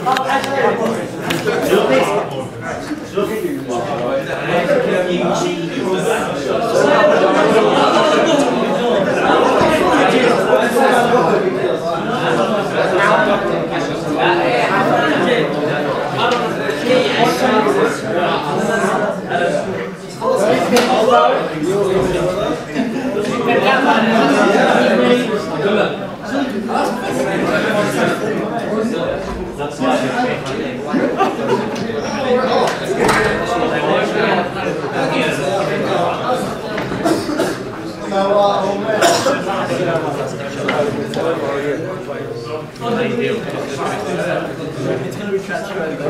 It's going to be transcribed.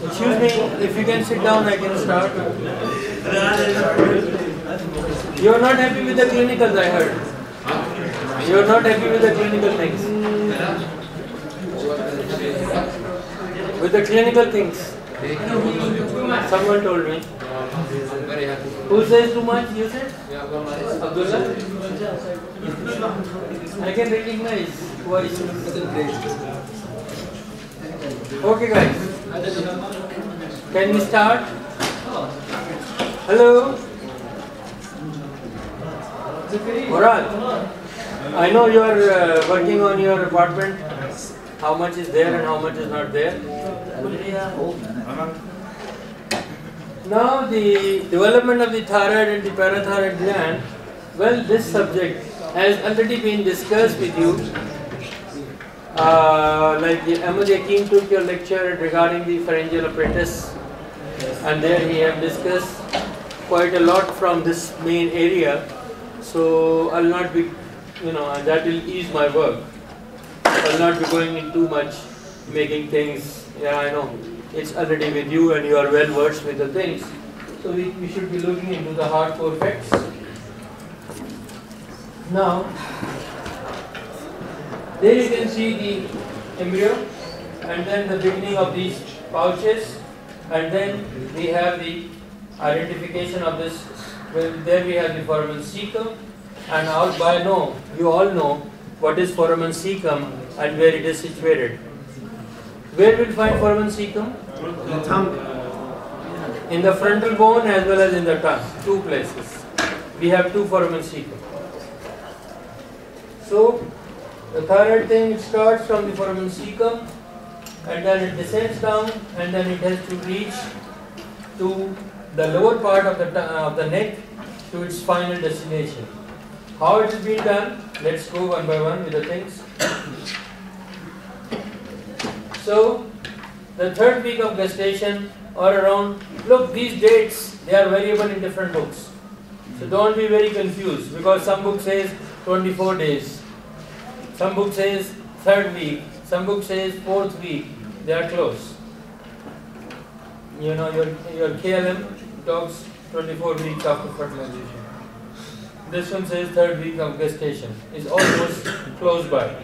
Excuse me, if you can sit down, I can start. You are not happy with the clinicals, I heard. You are not happy with the clinical things. With the clinical things. Someone told me. Who says too much? You said? Abdullah? I can recognize voice. Okay guys. Can we start? Hello? Murad, I know you are working on your apartment. How much is there and how much is not there? Now the development of the thyroid and the parathyroid gland, well, this subject has already been discussed with you. Like Ahmed Yakin took your lecture regarding the pharyngeal apparatus, and there he have discussed quite a lot from this main area. So I'll not be, that will ease my work. I'll not be going in too much, making things, I know, it's already with you and you are well versed with the things. So we should be looking into the hardcore facts. Now, there you can see the embryo and then the beginning of these pouches, and then we have the identification of this. Well, there we have the foramen cecum, and you all know what is foramen cecum and where it is situated. Where will find foramen cecum? The tongue. In the frontal bone as well as in the tongue. Two places. We have two foramen cecum. So the thyroid thing starts from the foramen cecum, and then it descends down, and then it has to reach to the lower part of the neck to its final destination. How it is being done? Let's go one by one with the things. So, the third week of gestation or around, look, these dates, they are variable in different books. So don't be very confused, because some book says 24 days, some book says third week, some book says fourth week. They are close. Your KLM talks 24 weeks after fertilization. This one says third week of gestation. Is almost close by.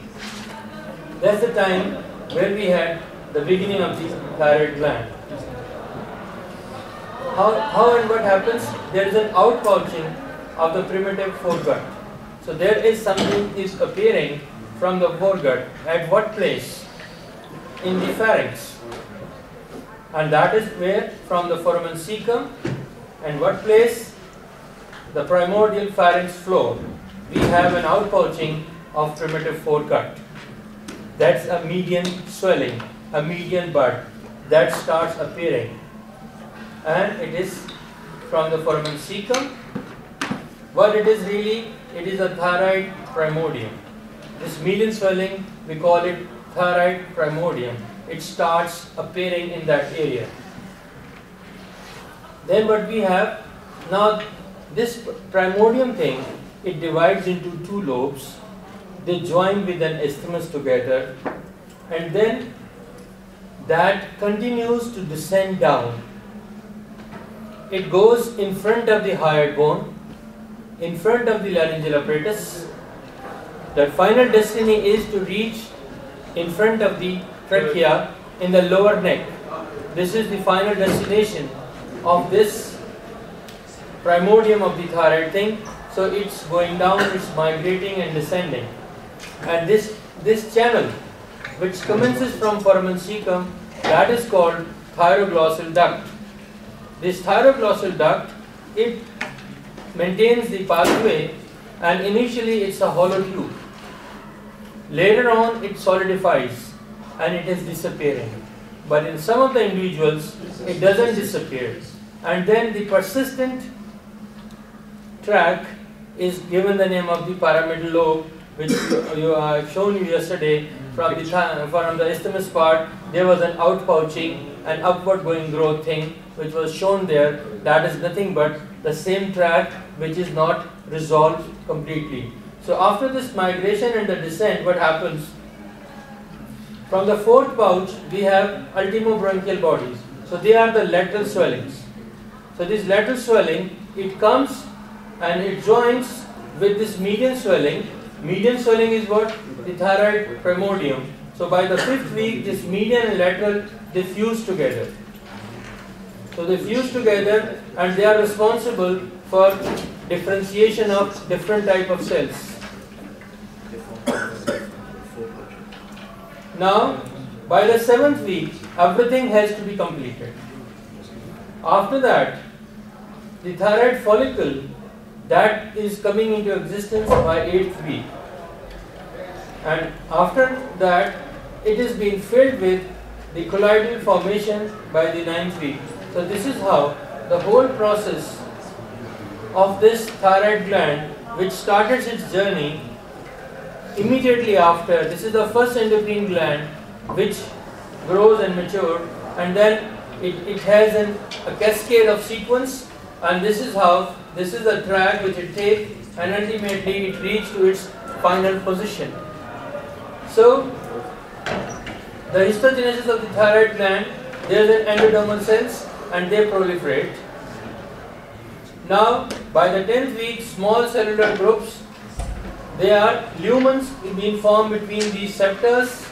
That's the time where we had the beginning of the thyroid gland. How and what happens? There is an outpouching of the primitive foregut. So there is something is appearing from the foregut. At what place? In the pharynx. And that is where, from the foramen cecum, and what place? The primordial pharynx floor. We have an outpouching of primitive foregut. That's a median swelling, a median bud that starts appearing. And it is from the foramen cecum. What it is really? It is a thyroid primordium. This median swelling, we call it thyroid primordium. It starts appearing in that area. Then what we have, now this primordium thing, it divides into two lobes. They join with an isthmus together, and then that continues to descend down it goes in front of the hyoid bone, in front of the laryngeal apparatus. The final destiny is to reach in front of the trachea in the lower neck. This is the final destination of this primordium of the thyroid thing. So it's going down, it's migrating and descending. And this channel, which commences from foramen cecum, that is called thyroglossal duct. This thyroglossal duct, it maintains the pathway, and initially it's a hollow tube. Later on it solidifies and it is disappearing. But in some of the individuals it doesn't disappear, and then the persistent tract is given the name of the pyramidal lobe, which I've shown you yesterday. From the isthmus part, there was an outpouching and upward going growth thing which was shown there. That is nothing but the same tract which is not resolved completely. So after this migration and the descent, what happens? From the fourth pouch we have ultimobronchial bodies. So they are the lateral swellings. So this lateral swelling, it comes and it joins with this median swelling. Median swelling is what? The thyroid primordium. So by the fifth week, this median and lateral, they fuse together. So they fuse together and they are responsible for differentiation of different type of cells. Now, by the seventh week, everything has to be completed. After that, the thyroid follicle, that is coming into existence by 8th week. And after that, it is being filled with the colloidal formation by the 9th week. So this is how the whole process of this thyroid gland, which started its journey immediately after. This is the first endocrine gland which grows and matures, and then it has a cascade of sequence, and this is how, this is the track which it takes, and ultimately it reaches to its final position. So the histogenesis of the thyroid gland, there is an endodermal cells and they proliferate. Now by the 10th week, small cellular groups, they are lumens being formed between these septors,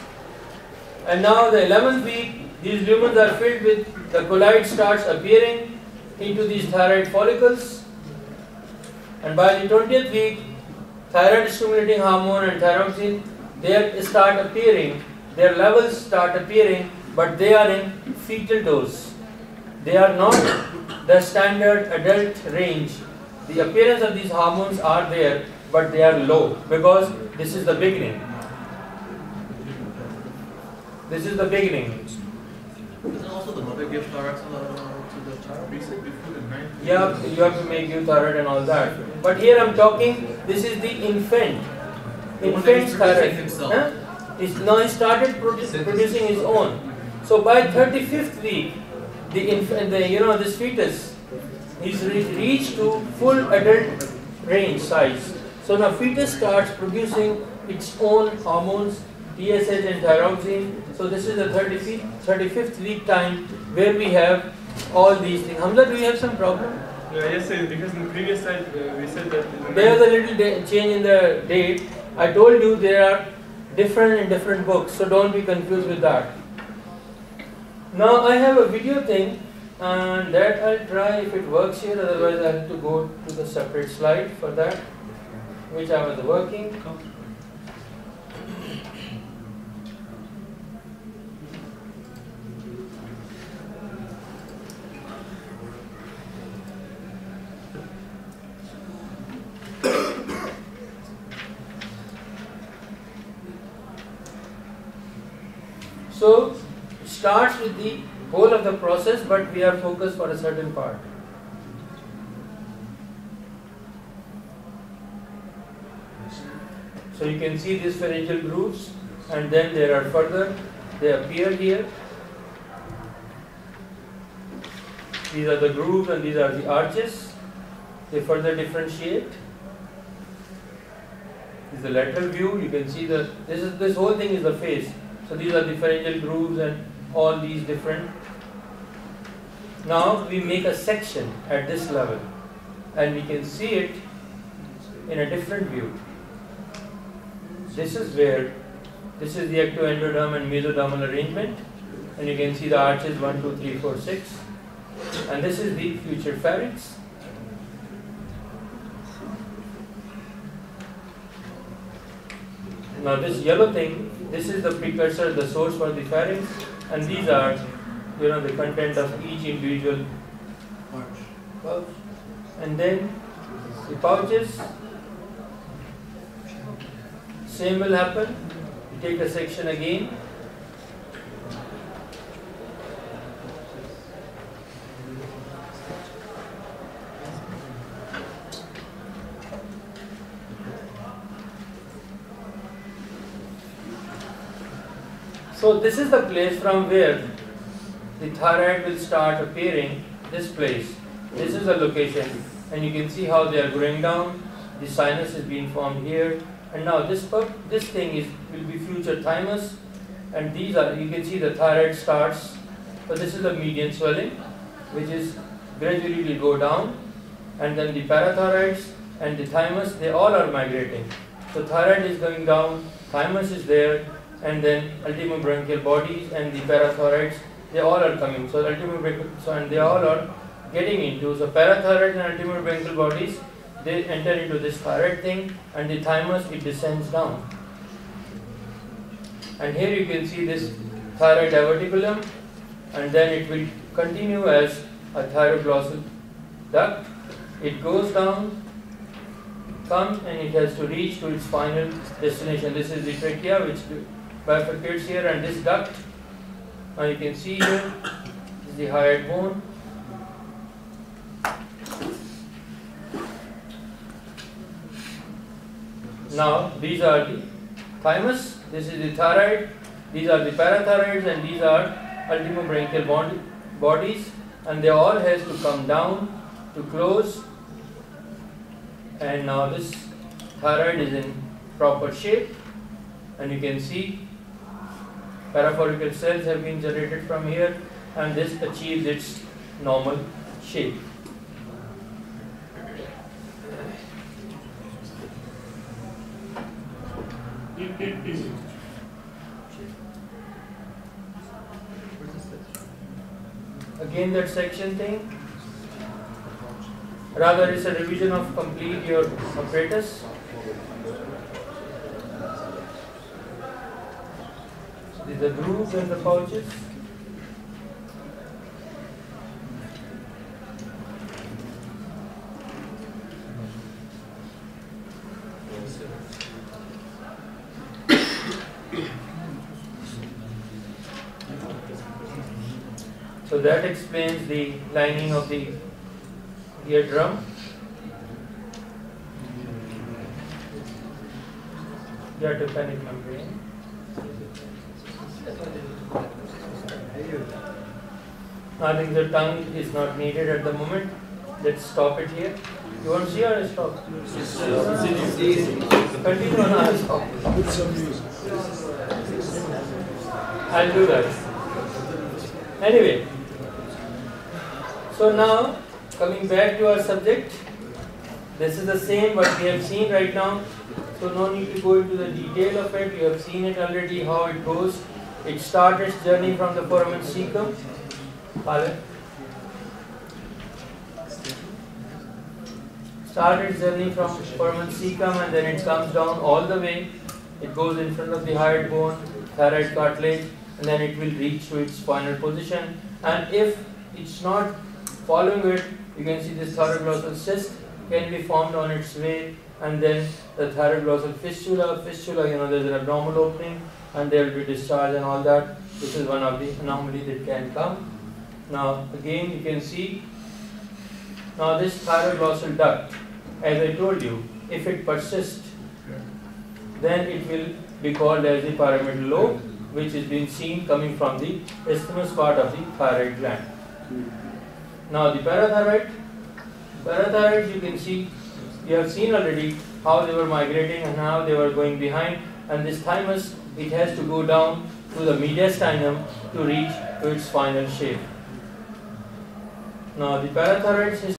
and now the 11th week, these lumens are filled with, the colloid starts appearing into these thyroid follicles, and by the 20th week, thyroid stimulating hormone and thyroxine, they start appearing, their levels start appearing, but they are in fetal dose. They are not the standard adult range. The appearance of these hormones are there, but they are low, because this is the beginning. This is the beginning. Isn't also the mother give thyroid to the child recently before the 9th? Yeah, you have to make you thyroid and all that. But here I'm talking, this is the infant. Infant's thyroid. Huh? Now he started producing his own. So by 35th week, the infant, this fetus, he's reached to full adult range size. So now fetus starts producing its own hormones, TSH and thyroxine. So this is the 35th week time where we have all these things. Hamza, do you have some problem? Yes, sir, because in the previous slide we said that there was a little change in the date. I told you there are different in different books, so don't be confused with that. Now I have a video thing, and that I'll try if it works here, otherwise I have to go to the separate slide for that, which I was working. So, starts with the whole of the process, but we are focused for a certain part. So you can see these pharyngeal grooves, and then there are further, they appear here. These are the grooves and these are the arches. They further differentiate. This is the lateral view. You can see this whole thing is the face. So these are the pharyngeal grooves and all these different Now we make a section at this level and we can see it in a different view. This is the ectoendoderm and mesodermal arrangement, and you can see the arches 1, 2, 3, 4, 6, and this is the future pharynx. Now this yellow thing, this is the precursor, the source for the pharynx, and these are, the content of each individual pouch. And then the pouches, same will happen. You take a section again. So this is the place from where the thyroid will start appearing, this place. This is the location, and you can see how they are going down. The sinus is being formed here, and now this thing will be future thymus, and these are, you can see the thyroid starts. So this is the median swelling, which is gradually will go down, and then the parathyroids and the thymus, they all are migrating. So thyroid is going down, thymus is there, and then ultimobranchial bodies and the parathyroids, they all are coming. So and they all are getting into, so parathyroid and ultimobranchial bodies, they enter into this thyroid thing, and the thymus, it descends down. And here you can see this thyroid diverticulum, and then it will continue as a thyroglossal duct. It goes down, comes, and it has to reach to its final destination. This is the trachea, which bifurcates here, and this duct, now you can see here, this is the hyoid bone. Now these are the thymus, this is the thyroid, these are the parathyroids, and these are ultimobranchial bodies, and they all has to come down to close, and now this thyroid is in proper shape, and you can see parafollicular cells have been generated from here, and this achieves its normal shape. Again, that section thing, rather it's a revision of complete your apparatus. These are the grooves and the pouches. So that explains the lining of the eardrum. Diaphragmatic membrane. I think the tongue is not needed at the moment. Let's stop it here. You want to see or stop? Continue on, I'll stop. I'll do that. Anyway, so now coming back to our subject, this is the same what we have seen right now. So no need to go into the detail of it. You have seen it already how it goes. It starts its journey from the foramen cecum. Start its journey from foramen cecum, and then it comes down all the way. It goes in front of the hyoid bone, thyroid cartilage, and then it will reach to its final position. And if it's not following it, you can see this thyroglossal cyst can be formed on its way, and then the thyroglossal fistula, there's an abnormal opening, and there will be discharge and all that. This is one of the anomalies that can come. Now again you can see, now this thyroglossal duct, as I told you, if it persists, then it will be called as the pyramidal lobe, which is being seen coming from the isthmus part of the thyroid gland. Now the parathyroids you can see, you have seen already how they were migrating and how they were going behind, and this thymus, it has to go down to the mediastinum to reach to its final shape. Now the parathyroid system